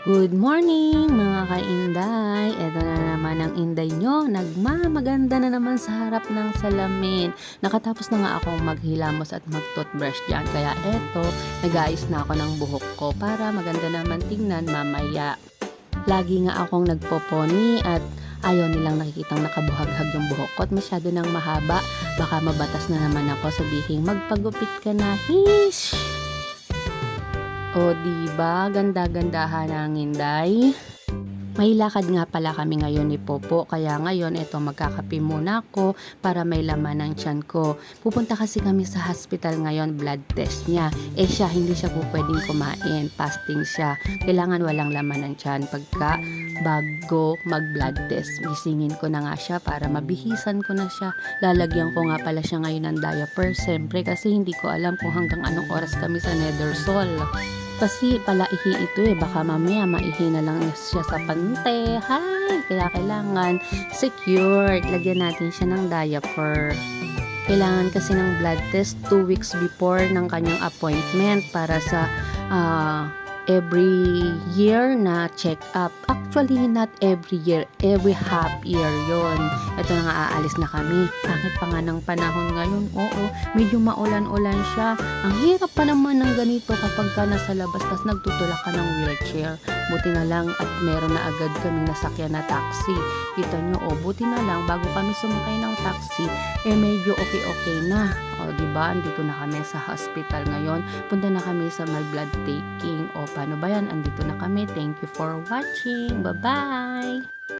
Good morning mga ka-inday! Ito na naman ang inday nyo. Nagmamaganda na naman sa harap ng salamin. Nakatapos na nga akong maghilamos at mag-toothbrush dyan. Kaya eto, nag-aayos na ako ng buhok ko para maganda naman tingnan mamaya. Lagi nga akong nagpoponi at ayaw nilang nakikitang nakabuhaghag yung buhok ko at masyado nang mahaba. Baka mabatas na naman ako sabihin magpagupit ka na. Hish! O diba, ganda-gandahan ang inday. May lakad nga pala kami ngayon ni Popo, kaya ngayon ito magkakape muna ako para may laman ng tiyan ko. Pupunta kasi kami sa hospital ngayon, blood test niya. Siya, hindi siya po pwedeng kumain, fasting siya. Kailangan walang laman ng tiyan pagka bago mag-blood test. Gisingin ko na nga siya para mabihisan ko na siya. Lalagyan ko nga pala siya ngayon ng diaper, siyempre kasi hindi ko alam kung hanggang anong oras kami sa Nedersol. Kasi palaihi ito baka mamaya maihi na lang siya sa pante. Hi! Kaya kailangan secured. Lagyan natin siya ng diaper. Kailangan kasi ng blood test 2 weeks before ng kanyang appointment para sa every year na check-up. Actually, not every year. Every half year yon. Ito na nga, aalis na kami. Pangit pa nga ng panahon ngayon. Oo, medyo maulan-ulan siya. Ang hirap pa naman ng ganito kapag ka nasa labas tas nagtutulak ka ng wheelchair. Buti na lang at meron na agad kami nasakyan na taxi. Kita nyo, buti na lang bago kami sumakay ng taxi, medyo okay-okay na. Diba? Andito na kami sa hospital ngayon. Punta na kami sa my blood taking. Paano ba yan? Andito na kami. Thank you for watching. Bye-bye!